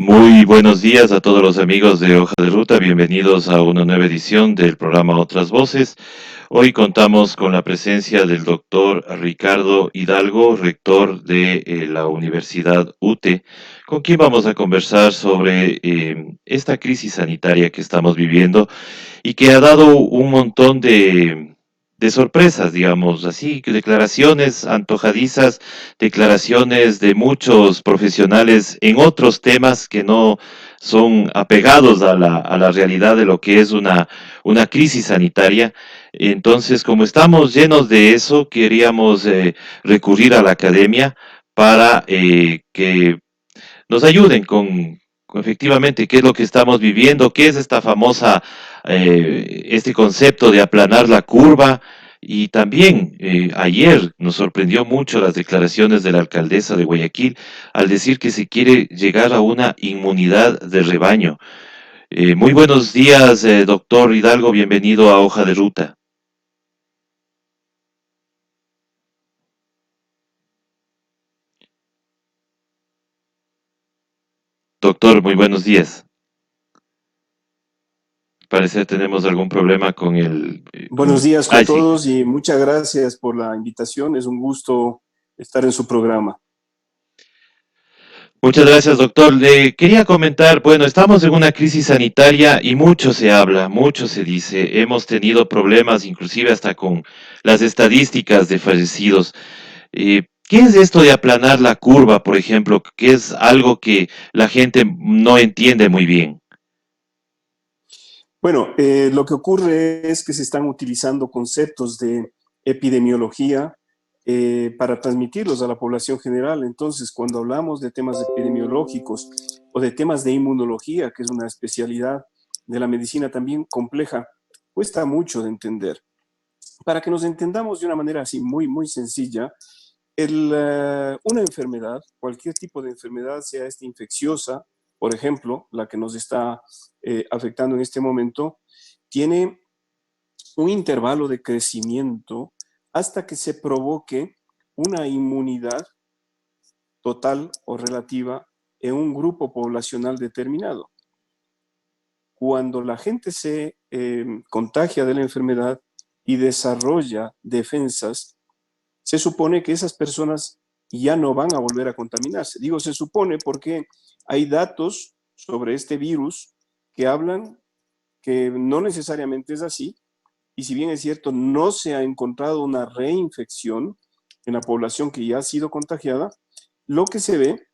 Muy buenos días a todos los amigos de Hoja de Ruta, bienvenidos a una nueva edición del programa Otras Voces. Hoy contamos con la presencia del doctor Ricardo Hidalgo, rector de la Universidad UTE, con quien vamos a conversar sobre esta crisis sanitaria que estamos viviendo y que ha dado un montón de sorpresas, digamos así, declaraciones antojadizas, declaraciones de muchos profesionales en otros temas que no son apegados a la realidad de lo que es una crisis sanitaria. Entonces, como estamos llenos de eso, queríamos recurrir a la academia para que nos ayuden con efectivamente qué es lo que estamos viviendo, qué es esta famosa, este concepto de aplanar la curva. Y también ayer nos sorprendió mucho las declaraciones de la alcaldesa de Guayaquil al decir que se quiere llegar a una inmunidad de rebaño. Muy buenos días, doctor Hidalgo, bienvenido a Hoja de Ruta. Doctor, muy buenos días. Parece que tenemos algún problema con el... Buenos días con Ah, sí. todos y muchas gracias por la invitación. Es un gusto estar en su programa. Muchas gracias, doctor. Le quería comentar, bueno, estamos en una crisis sanitaria y mucho se habla, mucho se dice. Hemos tenido problemas, inclusive hasta con las estadísticas de fallecidos. ¿Qué es esto de aplanar la curva, por ejemplo? Que es algo que la gente no entiende muy bien. Bueno, lo que ocurre es que se están utilizando conceptos de epidemiología para transmitirlos a la población general. Entonces, cuando hablamos de temas epidemiológicos o de temas de inmunología, que es una especialidad de la medicina también compleja, cuesta mucho de entender. Para que nos entendamos de una manera así muy sencilla, una enfermedad, cualquier tipo de enfermedad, sea esta infecciosa, por ejemplo, la que nos está afectando en este momento, tiene un intervalo de crecimiento hasta que se provoque una inmunidad total o relativa en un grupo poblacional determinado. Cuando la gente se contagia de la enfermedad y desarrolla defensas, se supone que esas personas ya no van a volver a contaminarse. Digo se supone porque hay datos sobre este virus que hablan que no necesariamente es así, y si bien es cierto, no se ha encontrado una reinfección en la población que ya ha sido contagiada, lo que se ve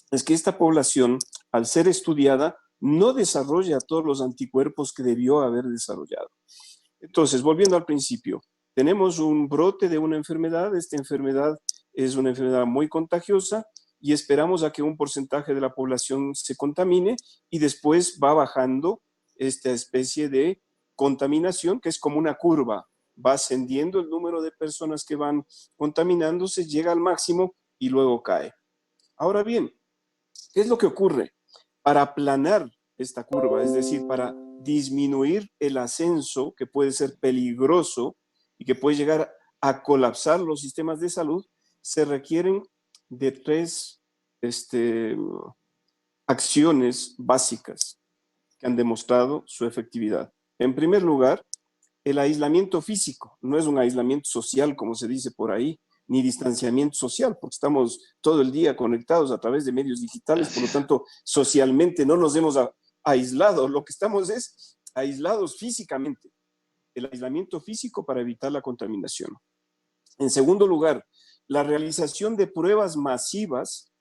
es que esta población, al ser estudiada, no desarrolla todos los anticuerpos que debió haber desarrollado. Entonces, volviendo al principio, tenemos un brote de una enfermedad. Esta enfermedad es una enfermedad muy contagiosa y esperamos a que un porcentaje de la población se contamine y después va bajando esta especie de contaminación que es como una curva. Va ascendiendo el número de personas que van contaminándose, llega al máximo y luego cae. Ahora bien, ¿qué es lo que ocurre? Para aplanar esta curva, es decir, para disminuir el ascenso que puede ser peligroso y que puede llegar a colapsar los sistemas de salud, se requieren de tres acciones básicas que han demostrado su efectividad. En primer lugar, el aislamiento físico, no es un aislamiento social como se dice por ahí, ni distanciamiento social, porque estamos todo el día conectados a través de medios digitales, por lo Gracias. tanto, socialmente no nos hemos aislado, lo que estamos es aislados físicamente, el aislamiento físico para evitar la contaminación. En segundo lugar, la realización de pruebas masivas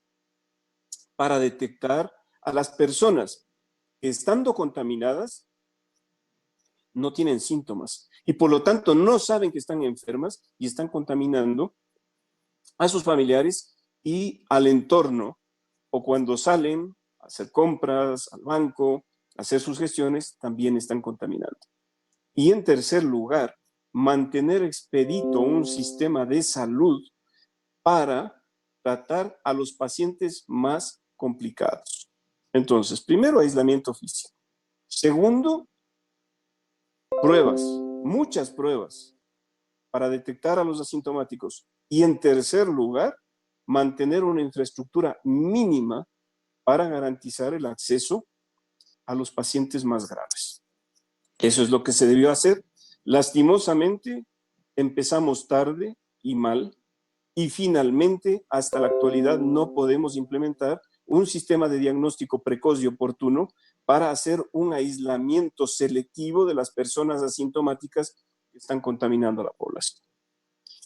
para detectar a las personas que estando contaminadas no tienen síntomas y por lo tanto no saben que están enfermas y están contaminando a sus familiares y al entorno, o cuando salen a hacer compras al banco, a hacer sus gestiones, también están contaminando. Y en tercer lugar, mantener expedito un sistema de salud para tratar a los pacientes más complicados. Entonces, primero, aislamiento físico. Segundo, pruebas, muchas pruebas para detectar a los asintomáticos. Y en tercer lugar, mantener una infraestructura mínima para garantizar el acceso a los pacientes más graves. Eso es lo que se debió hacer. Lastimosamente, empezamos tarde y mal, y finalmente, hasta la actualidad, no podemos implementar un sistema de diagnóstico precoz y oportuno para hacer un aislamiento selectivo de las personas asintomáticas que están contaminando a la población.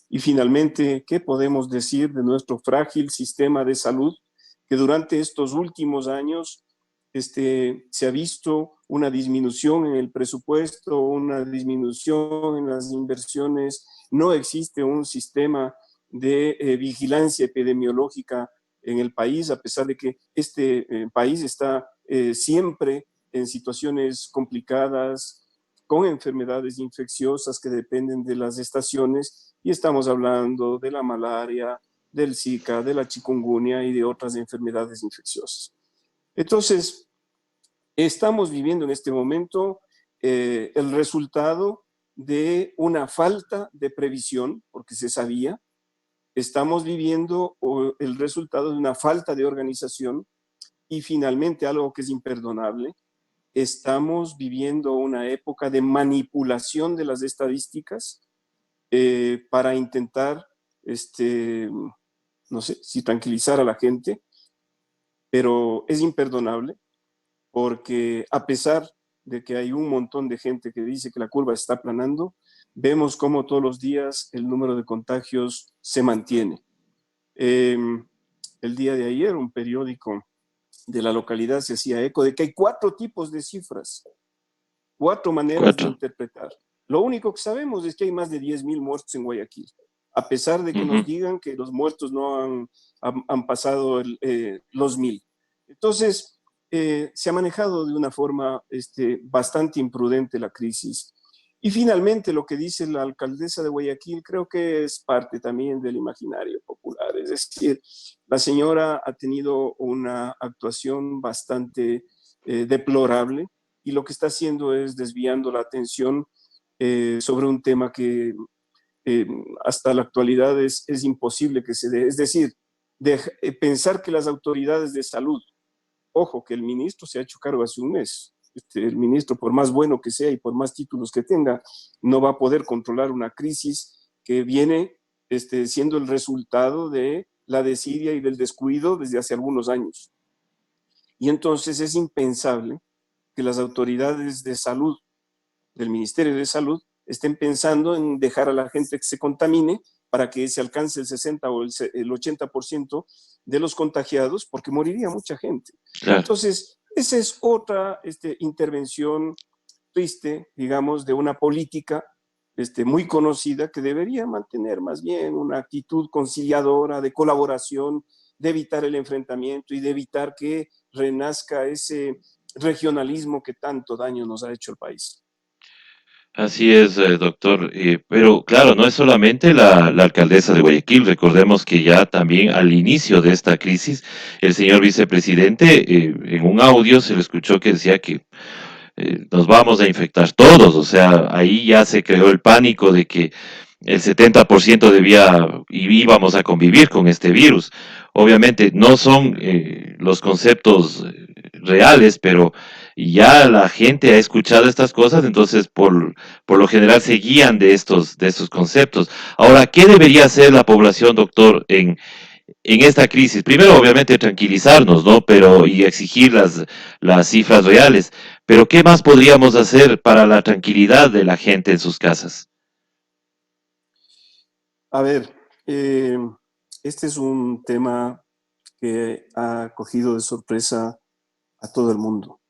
Y finalmente, ¿qué podemos decir de nuestro frágil sistema de salud que durante estos últimos años se ha visto una disminución en el presupuesto, una disminución en las inversiones? No existe un sistema de vigilancia epidemiológica en el país, a pesar de que este país está siempre en situaciones complicadas, con enfermedades infecciosas que dependen de las estaciones, y estamos hablando de la malaria, del Zika, de la chikungunya y de otras enfermedades infecciosas. Entonces, estamos viviendo en este momento el resultado de una falta de previsión, porque se sabía. Estamos viviendo el resultado de una falta de organización, y finalmente algo que es imperdonable: estamos viviendo una época de manipulación de las estadísticas para intentar, no sé si tranquilizar a la gente, pero es imperdonable, porque a pesar de que hay un montón de gente que dice que la curva está aplanando, vemos cómo todos los días el número de contagios se mantiene. El día de ayer, un periódico de la localidad se hacía eco de que hay 4 tipos de cifras, 4 maneras de interpretar. Lo único que sabemos es que hay más de 10.000 muertos en Guayaquil, a pesar de que nos digan que los muertos no han pasado los 1.000. Entonces, se ha manejado de una forma bastante imprudente la crisis. Y finalmente, lo que dice la alcaldesa de Guayaquil creo que es parte también del imaginario popular. Es decir, la señora ha tenido una actuación bastante deplorable, y lo que está haciendo es desviando la atención sobre un tema que hasta la actualidad es imposible que se dé. Es decir, pensar que las autoridades de salud, ojo, que el ministro se ha hecho cargo hace un mes, el ministro, por más bueno que sea y por más títulos que tenga, no va a poder controlar una crisis que viene siendo el resultado de la desidia y del descuido desde hace algunos años. Y entonces es impensable que las autoridades de salud del Ministerio de Salud estén pensando en dejar a la gente que se contamine para que se alcance el 60 o el 80% de los contagiados, porque moriría mucha gente. Claro. Entonces, esa es otra intervención triste, digamos, de una política muy conocida, que debería mantener más bien una actitud conciliadora, de colaboración, de evitar el enfrentamiento y de evitar que renazca ese regionalismo que tanto daño nos ha hecho el país. Así es, doctor. Pero claro, no es solamente la alcaldesa de Guayaquil. Recordemos que ya también al inicio de esta crisis, el señor vicepresidente, en un audio se le escuchó que decía que nos vamos a infectar todos. O sea, ahí ya se creó el pánico de que el 70% debía y íbamos a convivir con este virus. Obviamente no son los conceptos reales, pero ya la gente ha escuchado estas cosas, entonces por lo general se guían de estos conceptos. Ahora, ¿qué debería hacer la población, doctor, en esta crisis? Primero, obviamente, tranquilizarnos, ¿no? Pero, y exigir las cifras reales. Pero, ¿qué más podríamos hacer para la tranquilidad de la gente en sus casas? A ver, este es un tema que ha cogido de sorpresa a todo el mundo.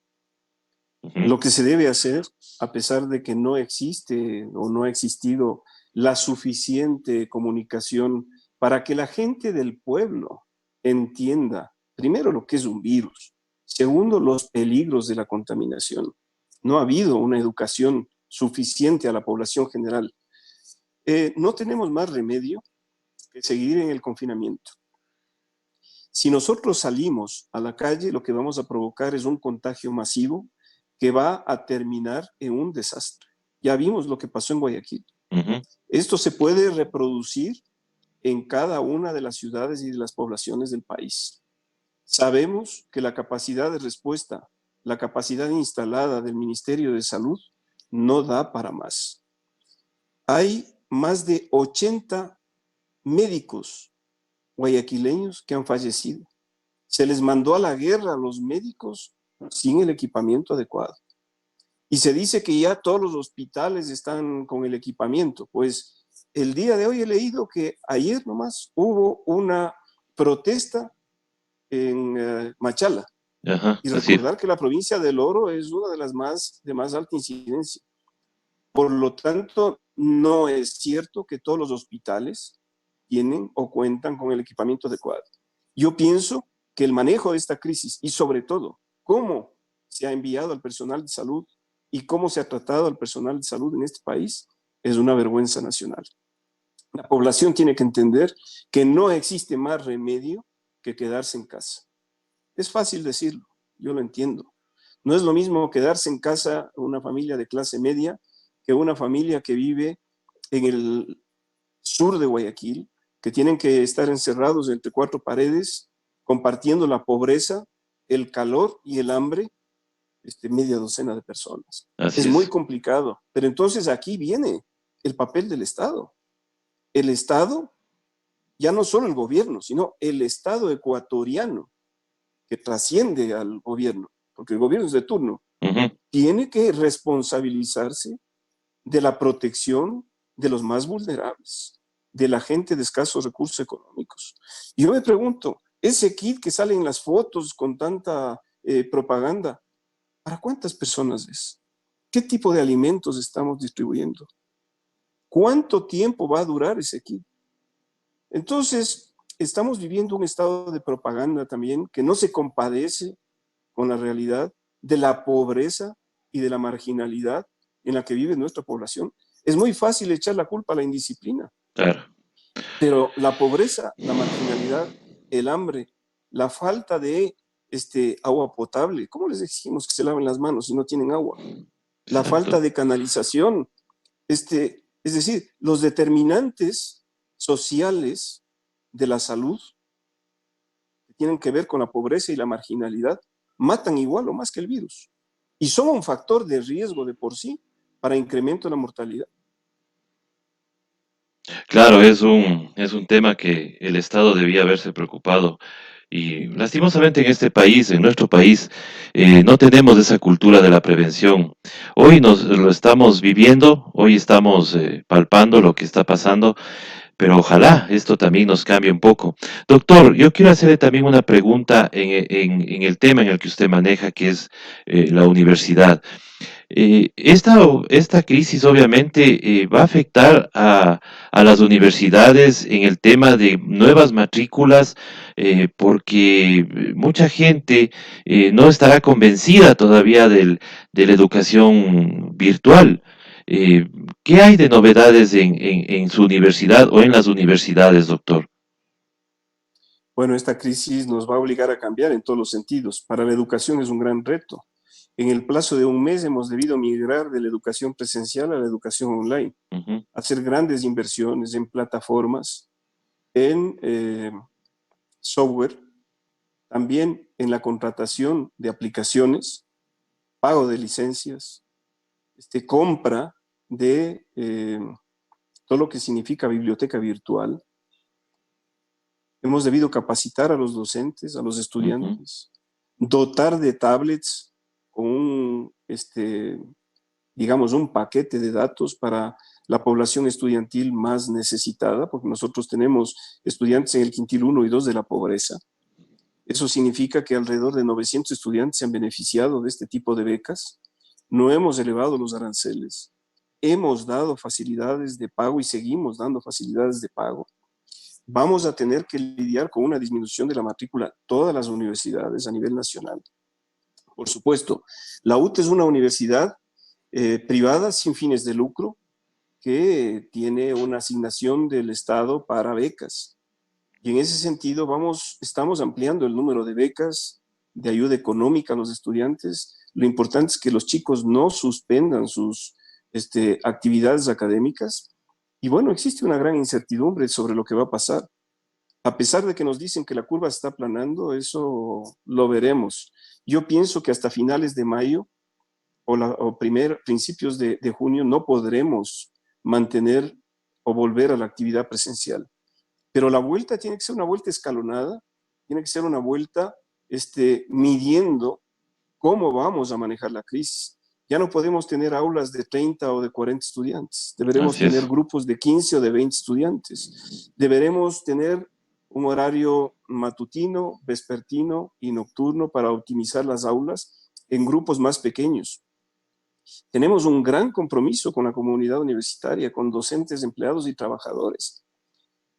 Lo que se debe hacer, a pesar de que no existe o no ha existido la suficiente comunicación para que la gente del pueblo entienda, primero, lo que es un virus; segundo, los peligros de la contaminación. No ha habido una educación suficiente a la población general. No tenemos más remedio que seguir en el confinamiento. Si nosotros salimos a la calle, lo que vamos a provocar es un contagio masivo que va a terminar en un desastre. Ya vimos lo que pasó en Guayaquil. Esto se puede reproducir en cada una de las ciudades y de las poblaciones del país. Sabemos que la capacidad de respuesta, la capacidad instalada del Ministerio de Salud no da para más. Hay más de 80 médicos guayaquileños que han fallecido. Se les mandó a la guerra a los médicos sin el equipamiento adecuado. Y se dice que ya todos los hospitales están con el equipamiento. Pues el día de hoy he leído que ayer nomás hubo una protesta en Machala. Ajá, Y así. recordar que la provincia del Oro es una de las de más alta incidencia. Por lo tanto, no es cierto que todos los hospitales tienen o cuentan con el equipamiento adecuado. Yo pienso que el manejo de esta crisis y sobre todo cómo se ha enviado al personal de salud y cómo se ha tratado al personal de salud en este país es una vergüenza nacional. La población tiene que entender que no existe más remedio que quedarse en casa. Es fácil decirlo, yo lo entiendo. No es lo mismo quedarse en casa una familia de clase media que una familia que vive en el sur de Guayaquil, que tienen que estar encerrados entre cuatro paredes, compartiendo la pobreza, el calor y el hambre, media docena de personas. Así Es muy es. complicado, pero entonces aquí viene el papel del Estado. El Estado, ya no solo el gobierno, sino el Estado ecuatoriano, que trasciende al gobierno, porque el gobierno es de turno, Ujú. tiene que responsabilizarse de la protección de los más vulnerables, de la gente de escasos recursos económicos. Y yo me pregunto, ese kit que sale en las fotos con tanta propaganda, ¿para cuántas personas es? ¿Qué tipo de alimentos estamos distribuyendo? ¿Cuánto tiempo va a durar ese kit? Entonces, estamos viviendo un estado de propaganda también que no se compadece con la realidad de la pobreza y de la marginalidad en la que vive nuestra población. Es muy fácil echar la culpa a la indisciplina, Claro. pero la pobreza, la marginalidad, el hambre, la falta de agua potable, ¿cómo les exigimos que se laven las manos si no tienen agua? La falta Exacto. de canalización, es decir, los determinantes sociales de la salud que tienen que ver con la pobreza y la marginalidad matan igual o más que el virus y son un factor de riesgo de por sí para incremento de la mortalidad. Claro, es un tema que el Estado debía haberse preocupado. Y lastimosamente en este país, en nuestro país, no tenemos esa cultura de la prevención. Hoy nos lo estamos viviendo, hoy estamos palpando lo que está pasando, pero ojalá esto también nos cambie un poco. Doctor, yo quiero hacerle también una pregunta en el tema en el que usted maneja, que es la universidad. Esta crisis obviamente va a afectar a las universidades en el tema de nuevas matrículas, porque mucha gente no estará convencida todavía de la educación virtual. Eh, ¿Qué hay de novedades en su universidad o en las universidades, doctor? Bueno, esta crisis nos va a obligar a cambiar en todos los sentidos. Para la educación es un gran reto. En el plazo de un mes hemos debido migrar de la educación presencial a la educación online, Ujú, hacer grandes inversiones en plataformas, en software, también en la contratación de aplicaciones, pago de licencias, compra de todo lo que significa biblioteca virtual. Hemos debido capacitar a los docentes, a los ujú. estudiantes, dotar de tablets con digamos, un paquete de datos para la población estudiantil más necesitada, porque nosotros tenemos estudiantes en el quintil 1 y 2 de la pobreza. Eso significa que alrededor de 900 estudiantes se han beneficiado de este tipo de becas. No hemos elevado los aranceles. Hemos dado facilidades de pago y seguimos dando facilidades de pago. Vamos a tener que lidiar con una disminución de la matrícula todas las universidades a nivel nacional. Por supuesto, la UT es una universidad privada sin fines de lucro que tiene una asignación del Estado para becas. Y en ese sentido estamos ampliando el número de becas de ayuda económica a los estudiantes. Lo importante es que los chicos no suspendan sus actividades académicas. Y bueno, existe una gran incertidumbre sobre lo que va a pasar. A pesar de que nos dicen que la curva está aplanando, eso lo veremos. Yo pienso que hasta finales de mayo o principios de junio no podremos mantener o volver a la actividad presencial. Pero la vuelta tiene que ser una vuelta escalonada, tiene que ser una vuelta midiendo cómo vamos a manejar la crisis. Ya no podemos tener aulas de 30 o de 40 estudiantes, deberemos Así tener es. grupos de 15 o de 20 estudiantes, deberemos tener un horario matutino, vespertino y nocturno para optimizar las aulas en grupos más pequeños. Tenemos un gran compromiso con la comunidad universitaria, con docentes, empleados y trabajadores.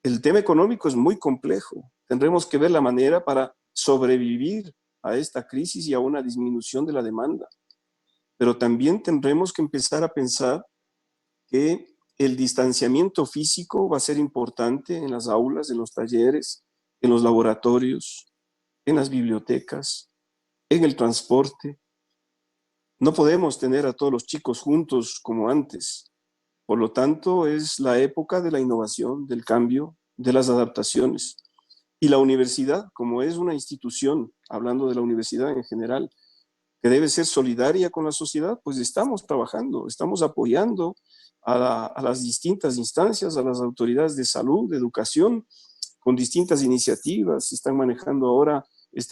El tema económico es muy complejo. Tendremos que ver la manera para sobrevivir a esta crisis y a una disminución de la demanda. Pero también tendremos que empezar a pensar que el distanciamiento físico va a ser importante en las aulas, en los talleres, en los laboratorios, en las bibliotecas, en el transporte. No podemos tener a todos los chicos juntos como antes. Por lo tanto, es la época de la innovación, del cambio, de las adaptaciones. Y la universidad, como es una institución, hablando de la universidad en general, que debe ser solidaria con la sociedad, pues estamos trabajando, estamos apoyando a las distintas instancias, a las autoridades de salud, de educación, con distintas iniciativas. Se están manejando ahora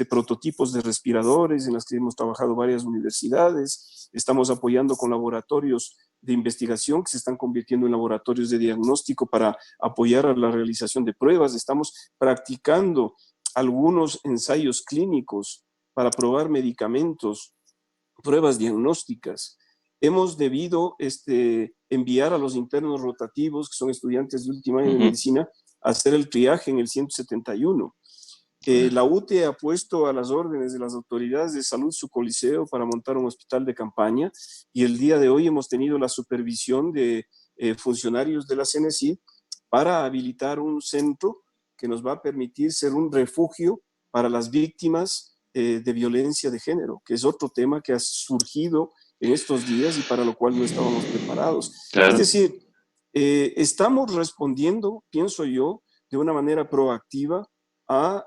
prototipos de respiradores en las que hemos trabajado varias universidades. Estamos apoyando con laboratorios de investigación que se están convirtiendo en laboratorios de diagnóstico para apoyar a la realización de pruebas. Estamos practicando algunos ensayos clínicos para probar medicamentos, pruebas diagnósticas. Hemos debido enviar a los internos rotativos, que son estudiantes de último año de Ujú. medicina, a hacer el triaje en el 171. La UTE ha puesto a las órdenes de las autoridades de salud su coliseo para montar un hospital de campaña, y el día de hoy hemos tenido la supervisión de funcionarios de la CNCI para habilitar un centro que nos va a permitir ser un refugio para las víctimas de violencia de género, que es otro tema que ha surgido en estos días y para lo cual no estábamos preparados. Es Claro. decir, estamos respondiendo, pienso yo, de una manera proactiva a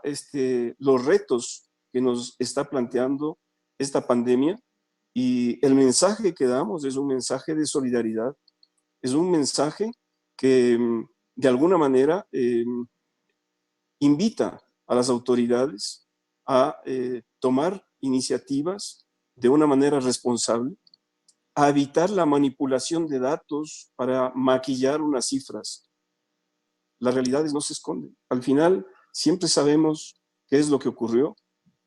los retos que nos está planteando esta pandemia, y el mensaje que damos es un mensaje de solidaridad, es un mensaje que de alguna manera invita a las autoridades a tomar iniciativas de una manera responsable, a evitar la manipulación de datos para maquillar unas cifras. Las realidades no se esconden. Al final, siempre sabemos qué es lo que ocurrió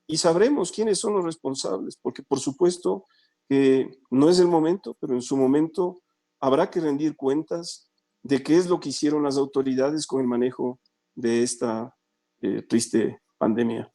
y sabremos quiénes son los responsables, porque por supuesto que no es el momento, pero en su momento habrá que rendir cuentas de qué es lo que hicieron las autoridades con el manejo de esta triste pandemia.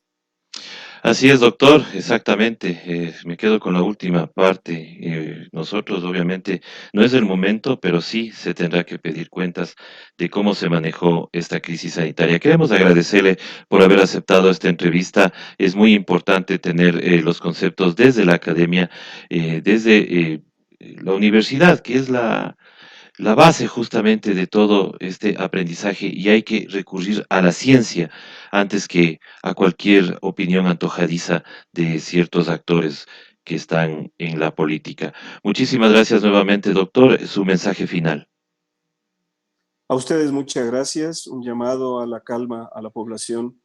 Así es, doctor, exactamente. Me quedo con la última parte. Nosotros, obviamente, no es el momento, pero sí se tendrá que pedir cuentas de cómo se manejó esta crisis sanitaria. Queremos agradecerle por haber aceptado esta entrevista. Es muy importante tener los conceptos desde la academia, desde la universidad, que es la base justamente de todo este aprendizaje, y hay que recurrir a la ciencia antes que a cualquier opinión antojadiza de ciertos actores que están en la política. Muchísimas gracias nuevamente, doctor. Su mensaje final. A ustedes muchas gracias, un llamado a la calma a la población,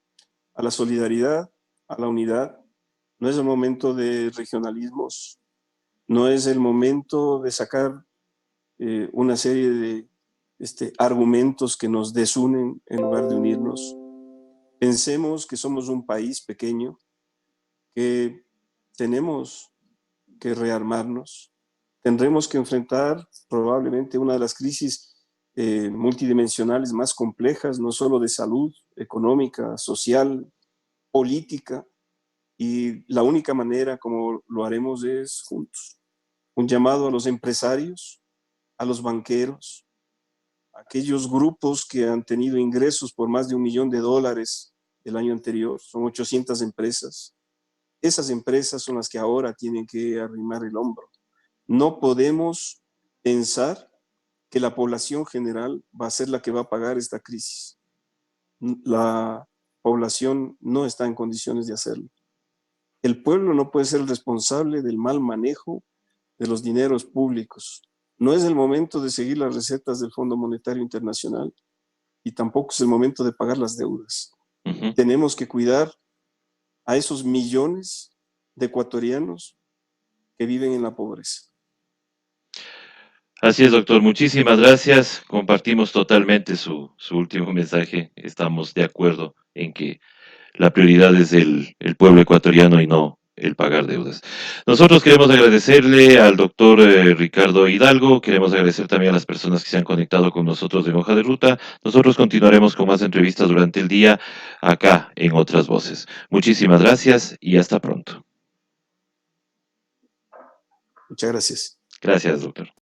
a la solidaridad, a la unidad. No es el momento de regionalismos, no es el momento de sacar una serie de argumentos que nos desunen en lugar de unirnos. Pensemos que somos un país pequeño, que tenemos que rearmarnos, tendremos que enfrentar probablemente una de las crisis multidimensionales más complejas, no solo de salud, económica, social, política, y la única manera como lo haremos es juntos. Un llamado a los empresarios, a los banqueros, a aquellos grupos que han tenido ingresos por más de $1 millón el año anterior, son 800 empresas. Esas empresas son las que ahora tienen que arrimar el hombro. No podemos pensar que la población general va a ser la que va a pagar esta crisis. la población no está en condiciones de hacerlo. El pueblo no puede ser el responsable del mal manejo de los dineros públicos. No es el momento de seguir las recetas del Fondo Monetario Internacional y tampoco es el momento de pagar las deudas. Ujú. Tenemos que cuidar a esos millones de ecuatorianos que viven en la pobreza. Así es, doctor. Muchísimas gracias. Compartimos totalmente su último mensaje. Estamos de acuerdo en que la prioridad es el pueblo ecuatoriano y no el pagar deudas. Nosotros queremos agradecerle al doctor Ricardo Hidalgo, queremos agradecer también a las personas que se han conectado con nosotros en Hoja de Ruta. Nosotros continuaremos con más entrevistas durante el día acá en Otras Voces. Muchísimas gracias y hasta pronto. Muchas gracias. Gracias, doctor.